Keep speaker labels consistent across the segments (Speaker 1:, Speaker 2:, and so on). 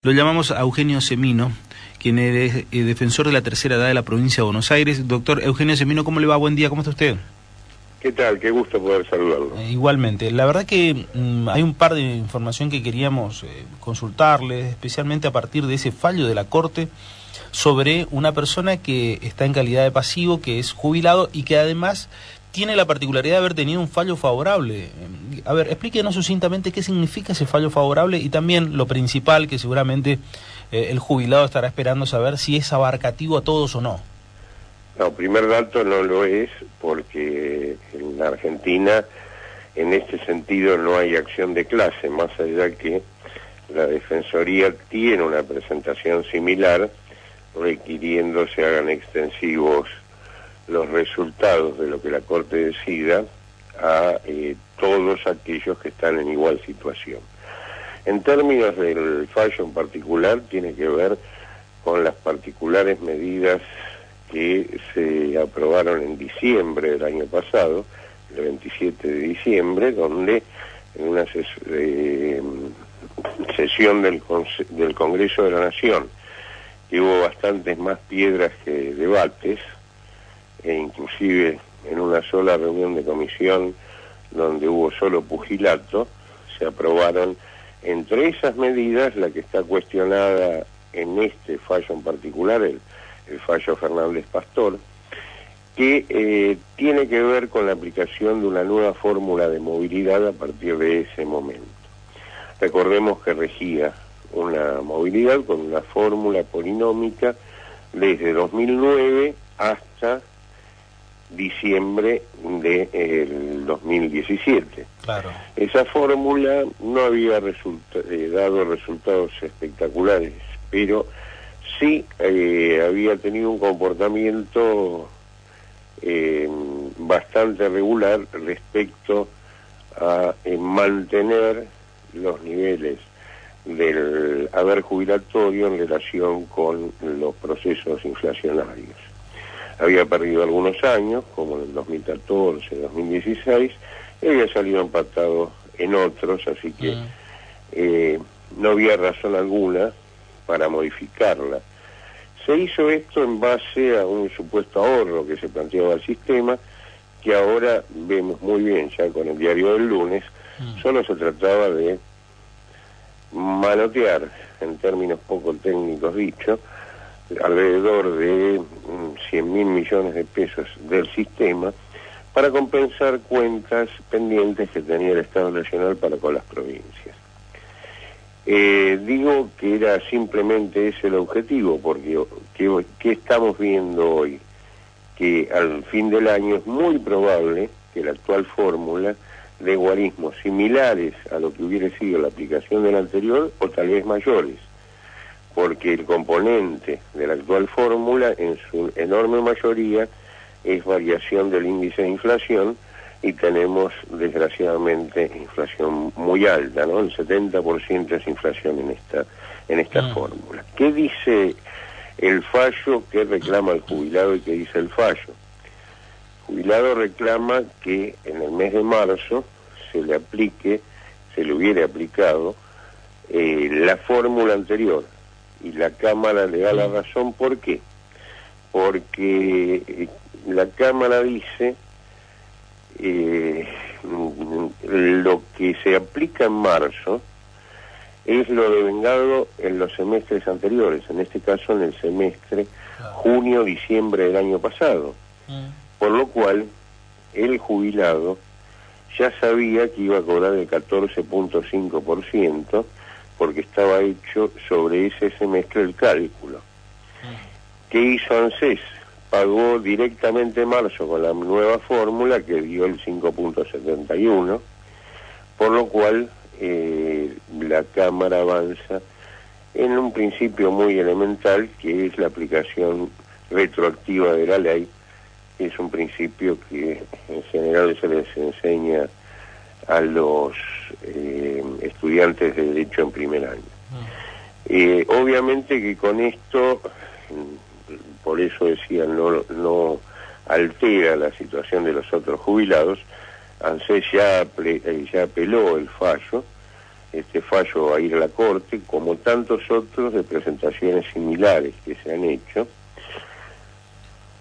Speaker 1: Lo llamamos a Eugenio Semino, quien es defensor de la tercera edad de la provincia de Buenos Aires. Doctor Eugenio Semino, ¿cómo le va? Buen día, ¿cómo está usted?
Speaker 2: ¿Qué tal? Qué gusto poder saludarlo.
Speaker 1: Igualmente. La verdad que hay un par de información que queríamos consultarle, especialmente a partir de ese fallo de la Corte sobre una persona que está en calidad de pasivo, que es jubilado y que además tiene la particularidad de haber tenido un fallo favorable. A ver, explíquenos sucintamente qué significa ese fallo favorable y también lo principal que seguramente el jubilado estará esperando saber si es abarcativo a todos o no.
Speaker 2: No, primer dato no lo es porque en la Argentina en este sentido no hay acción de clase, más allá que la Defensoría tiene una presentación similar requiriendo se hagan extensivos los resultados de lo que la Corte decida a todos aquellos que están en igual situación. En términos del fallo en particular, tiene que ver con las particulares medidas que se aprobaron en diciembre del año pasado, el 27 de diciembre, donde en una sesión del Congreso de la Nación, que hubo bastantes más piedras que debates, e inclusive en una sola reunión de comisión donde hubo solo pugilato, se aprobaron entre esas medidas la que está cuestionada en este fallo en particular, el fallo Fernández Pastor, que tiene que ver con la aplicación de una nueva fórmula de movilidad a partir de ese momento. Recordemos que regía una movilidad con una fórmula polinómica desde 2009 hasta diciembre del 2017.
Speaker 1: Claro.
Speaker 2: Esa fórmula no había dado resultados espectaculares, pero sí había tenido un comportamiento bastante regular respecto a mantener los niveles del haber jubilatorio en relación con los procesos inflacionarios. Había perdido algunos años, como en el 2014, 2016, y había salido empatado en otros, así que no había razón alguna para modificarla. Se hizo esto en base a un supuesto ahorro que se planteaba al sistema, que ahora vemos muy bien ya con el diario del lunes. Solo se trataba de manotear, en términos poco técnicos dicho, alrededor de 100.000 millones de pesos del sistema para compensar cuentas pendientes que tenía el Estado Nacional para con las provincias. Digo que era simplemente ese el objetivo, porque ¿qué estamos viendo hoy? Que al fin del año es muy probable que la actual fórmula de guarismos similares a lo que hubiera sido la aplicación del anterior, o tal vez mayores, porque el componente de la actual fórmula en su enorme mayoría es variación del índice de inflación, y tenemos desgraciadamente inflación muy alta, ¿no? El 70% es inflación en esta fórmula. ¿Qué dice el fallo? ¿Qué reclama el jubilado y qué dice el fallo? El jubilado reclama que en el mes de marzo se le hubiera aplicado la fórmula anterior, y la Cámara le da la razón. ¿Por qué? Porque la Cámara dice lo que se aplica en marzo es lo devengado en los semestres anteriores, en este caso en el semestre junio-diciembre del año pasado, por lo cual el jubilado ya sabía que iba a cobrar el 14.5%, porque estaba hecho sobre ese semestre el cálculo. ¿Qué hizo ANSES? Pagó directamente en marzo con la nueva fórmula que dio el 5.71, por lo cual la Cámara avanza en un principio muy elemental, que es la aplicación retroactiva de la ley, que es un principio que en general se les enseña a los estudiantes de Derecho en primer año. Obviamente que con esto, por eso decía, no altera la situación de los otros jubilados. ANSES ya apeló el fallo este fallo va a ir a la Corte, como tantos otros de presentaciones similares que se han hecho,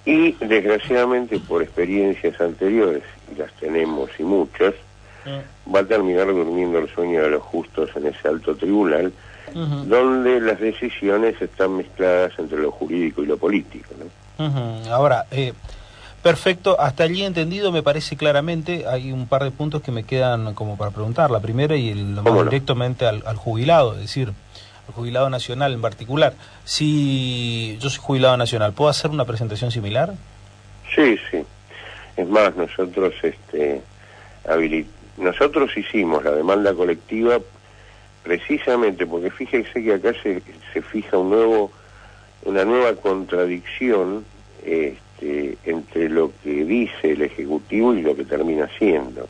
Speaker 2: y desgraciadamente por experiencias anteriores, y las tenemos y muchas, va a terminar durmiendo el sueño de los justos en ese alto tribunal, donde las decisiones están mezcladas entre lo jurídico y lo político, ¿no?
Speaker 1: Ahora, perfecto, hasta allí entendido me parece claramente. Hay un par de puntos que me quedan como para preguntar. La primera y lo más directamente al jubilado, es decir, al jubilado nacional en particular. Si yo soy jubilado nacional, ¿puedo hacer una presentación similar?
Speaker 2: Sí, sí. Es más, nosotros nosotros hicimos la demanda colectiva precisamente porque fíjese que acá se fija una nueva contradicción entre lo que dice el Ejecutivo y lo que termina haciendo.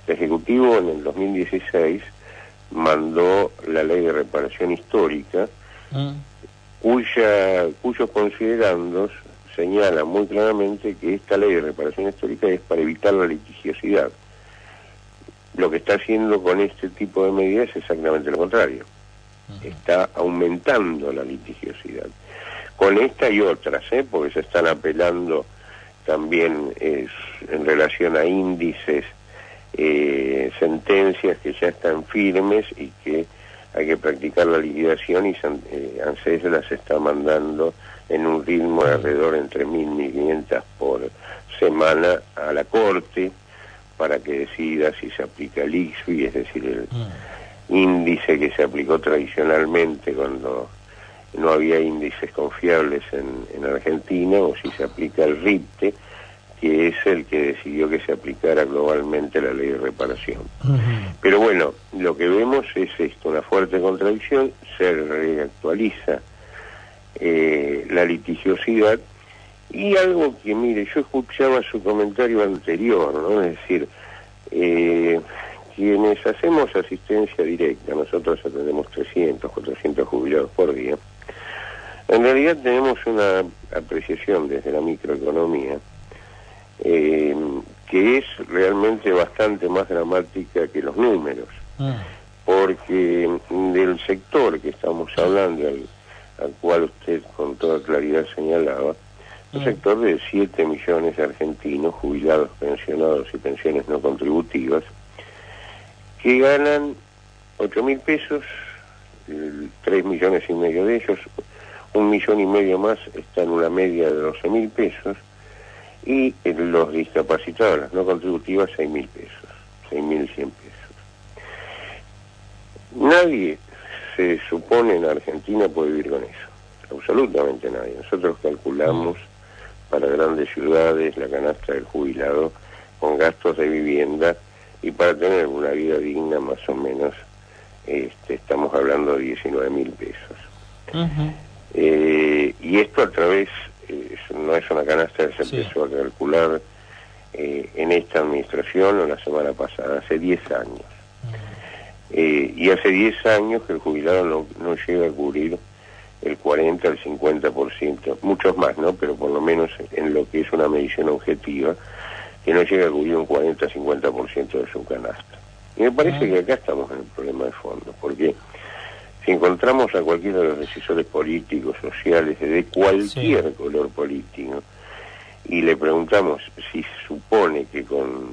Speaker 2: El Ejecutivo en el 2016 mandó la Ley de Reparación Histórica, cuyos considerandos señalan muy claramente que esta Ley de Reparación Histórica es para evitar la litigiosidad. Lo que está haciendo con este tipo de medidas es exactamente lo contrario. Está aumentando la litigiosidad. Con esta y otras, porque se están apelando también en relación a índices, sentencias que ya están firmes y que hay que practicar la liquidación, y ANSES las está mandando en un ritmo de alrededor entre 1.000 y 1.500 por semana a la Corte para que decida si se aplica el ICSUI, es decir, el índice que se aplicó tradicionalmente cuando no había índices confiables en Argentina, o si se aplica el RIPTE, que es el que decidió que se aplicara globalmente la ley de reparación. Pero bueno, lo que vemos es esto, una fuerte contradicción, se reactualiza la litigiosidad, y algo que, mire, yo escuchaba su comentario anterior, ¿no? Es decir, quienes hacemos asistencia directa, nosotros atendemos 300, 400 jubilados por día, en realidad tenemos una apreciación desde la microeconomía que es realmente bastante más dramática que los números, porque del sector que estamos hablando, al cual usted con toda claridad señalaba, un sector de 7 millones de argentinos, jubilados, pensionados y pensiones no contributivas, que ganan 8.000 pesos, 3 millones y medio de ellos, 1,5 millones más está en una media de 12.000 pesos, y los discapacitados, las no contributivas, 6.000 pesos, 6.100 pesos. Nadie se supone en Argentina puede vivir con eso, absolutamente nadie. Nosotros calculamos para grandes ciudades la canasta del jubilado con gastos de vivienda, y para tener una vida digna más o menos estamos hablando de 19.000 pesos. Y esto a través, no es una canasta que se empezó a calcular en esta administración o la semana pasada, hace 10 años. Y hace 10 años que el jubilado no llega a cubrir el 40, el 50%, muchos más, ¿no? Pero por lo menos en lo que es una medición objetiva, que no llega a cubrir un 40-50% de su canasta. Y me parece que acá estamos en el problema de fondo, porque si encontramos a cualquiera de los decisores políticos, sociales, de cualquier color político, y le preguntamos si supone que con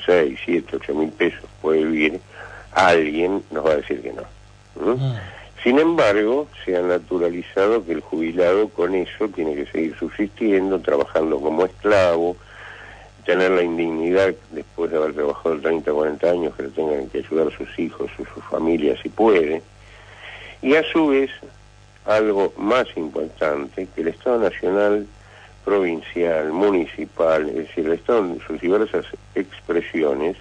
Speaker 2: 6, 7, 8.000 pesos puede vivir, alguien nos va a decir que no. Sin embargo, se ha naturalizado que el jubilado con eso tiene que seguir subsistiendo, trabajando como esclavo, tener la indignidad después de haber trabajado 30, 40 años, que le tengan que ayudar a sus hijos, a su familia si puede. Y a su vez, algo más importante, que el Estado nacional, provincial, municipal, es decir, el Estado en sus diversas expresiones,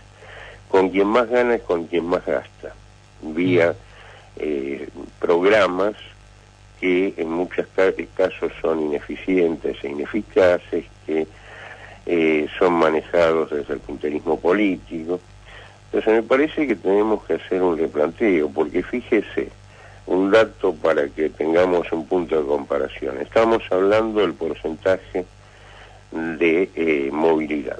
Speaker 2: con quien más gana es con quien más gasta, vía programas que en muchos casos son ineficientes e ineficaces, que son manejados desde el punterismo político. Entonces me parece que tenemos que hacer un replanteo, porque fíjese, un dato para que tengamos un punto de comparación. Estamos hablando del porcentaje de movilidad.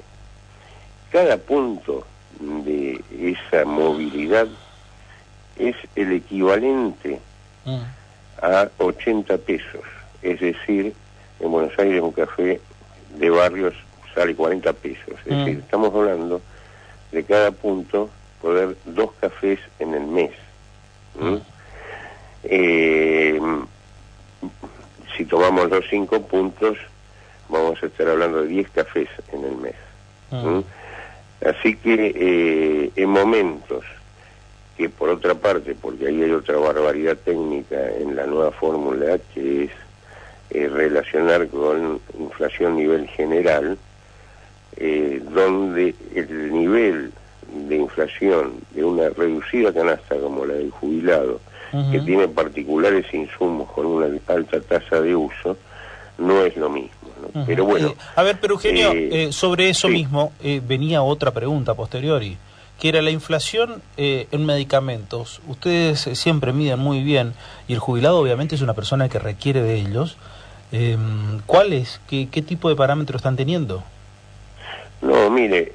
Speaker 2: Cada punto de esa movilidad es el equivalente a 80 pesos. Es decir, en Buenos Aires un café de barrios sale 40 pesos. Es decir, estamos hablando de cada punto poder 2 cafés en el mes. Si tomamos los 5 puntos, vamos a estar hablando de 10 cafés en el mes. Así que en momentos que, por otra parte, porque ahí hay otra barbaridad técnica en la nueva fórmula, que es relacionar con inflación a nivel general, donde el nivel de inflación de una reducida canasta como la del jubilado, que tiene particulares insumos con una alta tasa de uso, no es lo mismo, ¿no? Pero bueno...
Speaker 1: a ver, pero Eugenio, sobre eso mismo venía otra pregunta posteriori, que era la inflación en medicamentos. Ustedes siempre miden muy bien, y el jubilado obviamente es una persona que requiere de ellos. ¿Cuáles? ¿Qué tipo de parámetros están teniendo?
Speaker 2: No, mire,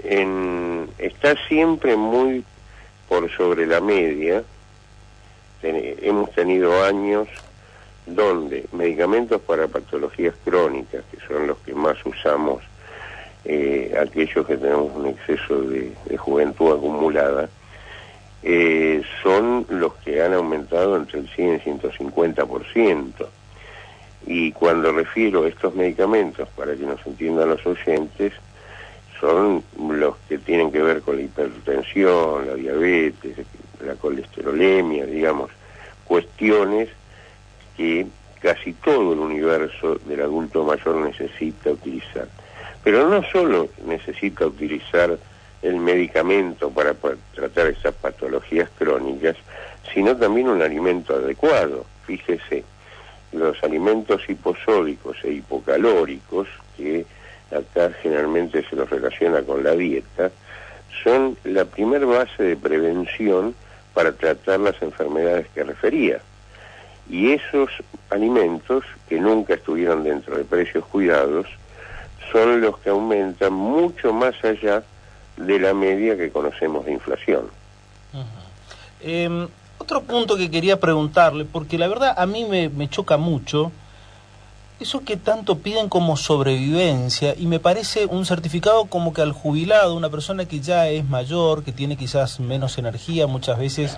Speaker 2: está siempre muy por sobre la media. Hemos tenido años donde medicamentos para patologías crónicas, que son los que más usamos aquellos que tenemos un exceso de juventud acumulada, son los que han aumentado entre el 100 y el 150%. Y cuando refiero a estos medicamentos, para que nos entiendan los oyentes, son los que tienen que ver con la hipertensión, la diabetes, la colesterolemia, digamos, cuestiones que casi todo el universo del adulto mayor necesita utilizar. Pero no solo necesita utilizar el medicamento para tratar esas patologías crónicas, sino también un alimento adecuado. Fíjese, los alimentos hiposódicos e hipocalóricos, que acá generalmente se los relaciona con la dieta, son la primer base de prevención para tratar las enfermedades que refería. Y esos alimentos, que nunca estuvieron dentro de precios cuidados, son los que aumentan mucho más allá de la media que conocemos de inflación.
Speaker 1: Otro punto que quería preguntarle, porque la verdad a mí me choca mucho eso que tanto piden como sobrevivencia, y me parece un certificado como que al jubilado, una persona que ya es mayor, que tiene quizás menos energía muchas veces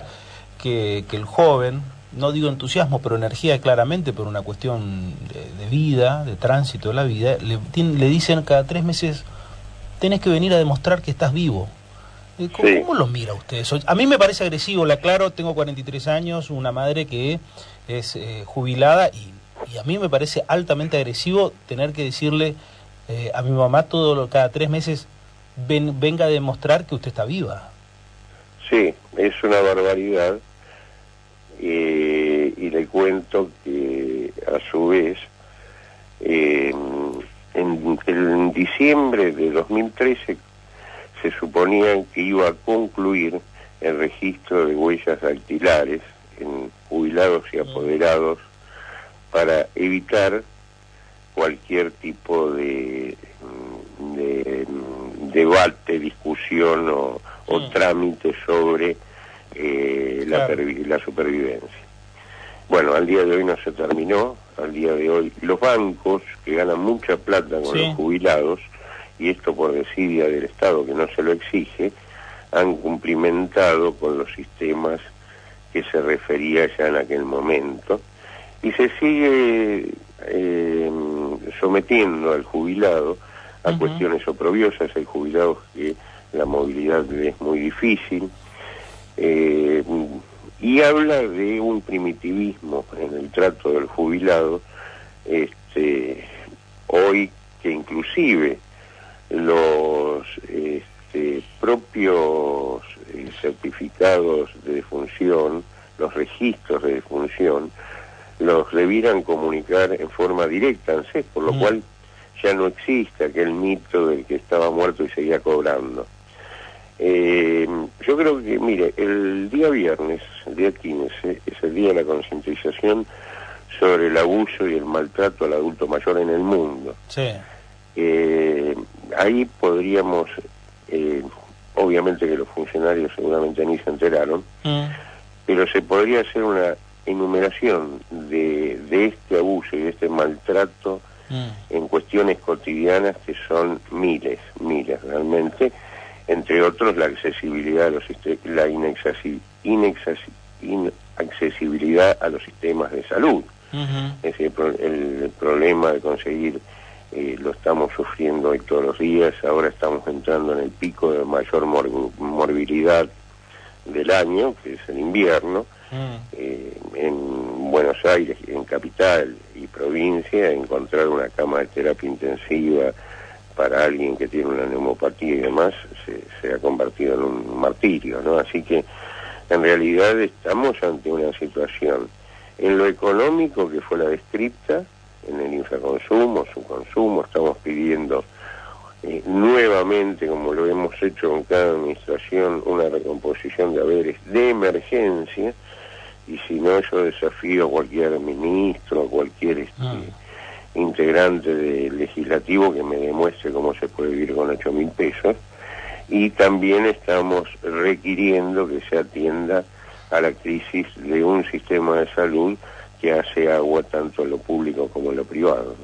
Speaker 1: que el joven, no digo entusiasmo, pero energía claramente por una cuestión de vida, de tránsito de la vida, le dicen cada 3 meses, tenés que venir a demostrar que estás vivo. ¿Cómo lo mira usted eso? A mí me parece agresivo, le aclaro, tengo 43 años, una madre que es jubilada, y a mí me parece altamente agresivo tener que decirle a mi mamá cada 3 meses, venga a demostrar que usted está viva.
Speaker 2: Sí, es una barbaridad, y le cuento que a su vez en diciembre de 2013 se suponía que iba a concluir el registro de huellas dactilares en jubilados y apoderados para evitar cualquier tipo de debate, discusión o trámite sobre la supervivencia. Bueno, al día de hoy no se terminó. Al día de hoy los bancos, que ganan mucha plata con los jubilados, y esto por desidia del Estado que no se lo exige, han cumplimentado con los sistemas que se refería ya en aquel momento, y se sigue sometiendo al jubilado a cuestiones oprobiosas. Hay jubilados que la movilidad es muy difícil, y habla de un primitivismo en el trato del jubilado, hoy, que inclusive los propios certificados de defunción, los registros de defunción, los debieran comunicar en forma directa, ANSES, por lo cual ya no existe aquel mito del que estaba muerto y seguía cobrando. Yo creo que, mire, el día viernes, el día 15, es el día de la concientización sobre el abuso y el maltrato al adulto mayor en el mundo.
Speaker 1: Sí.
Speaker 2: Ahí podríamos, obviamente que los funcionarios seguramente ni se enteraron, pero se podría hacer una enumeración de este abuso y de este maltrato en cuestiones cotidianas que son miles realmente, entre otros la accesibilidad a los la inaccesibilidad a los sistemas de salud. Es decir, el problema de conseguir, lo estamos sufriendo hoy todos los días. Ahora estamos entrando en el pico de mayor morbilidad del año, que es el invierno. En Buenos Aires, en capital y provincia, encontrar una cama de terapia intensiva para alguien que tiene una neumopatía y demás se ha convertido en un martirio, ¿no? Así que en realidad estamos ante una situación en lo económico que fue la descripta, en el infraconsumo, subconsumo. Estamos pidiendo nuevamente, como lo hemos hecho con cada administración, una recomposición de haberes de emergencia, y si no, yo desafío a cualquier ministro, a cualquier integrante del legislativo que me demuestre cómo se puede vivir con 8.000 pesos, y también estamos requiriendo que se atienda a la crisis de un sistema de salud que hace agua tanto en lo público como en lo privado.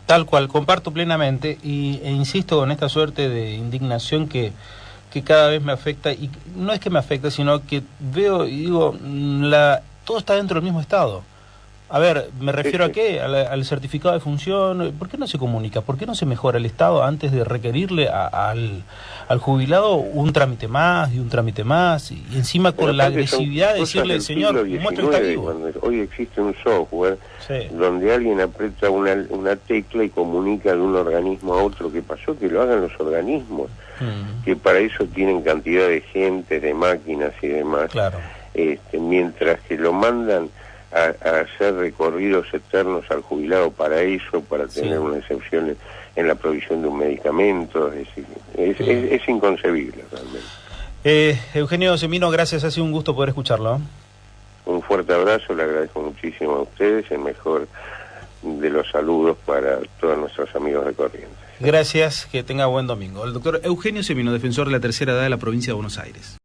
Speaker 1: Tal cual, comparto plenamente e insisto con esta suerte de indignación que cada vez me afecta, y no es que me afecta, sino que veo y digo, todo está dentro del mismo Estado. A ver, me refiero a qué, al certificado de función. ¿Por qué no se comunica? ¿Por qué no se mejora el Estado antes de requerirle al jubilado un trámite más y un trámite más? Y encima con la agresividad de decirle, señor, muestre que está vivo.
Speaker 2: Hoy existe un software donde alguien aprieta una tecla y comunica de un organismo a otro qué pasó, que lo hagan los organismos, que para eso tienen cantidad de gente, de máquinas y demás. Claro. Mientras que lo mandan a hacer recorridos eternos al jubilado para eso, para tener una excepción en la provisión de un medicamento. Es inconcebible realmente.
Speaker 1: Eugenio Semino, gracias, ha sido un gusto poder escucharlo.
Speaker 2: Un fuerte abrazo, le agradezco muchísimo a ustedes, el mejor de los saludos para todos nuestros amigos de Corrientes.
Speaker 1: Gracias, que tenga buen domingo. El doctor Eugenio Semino, defensor de la tercera edad de la provincia de Buenos Aires.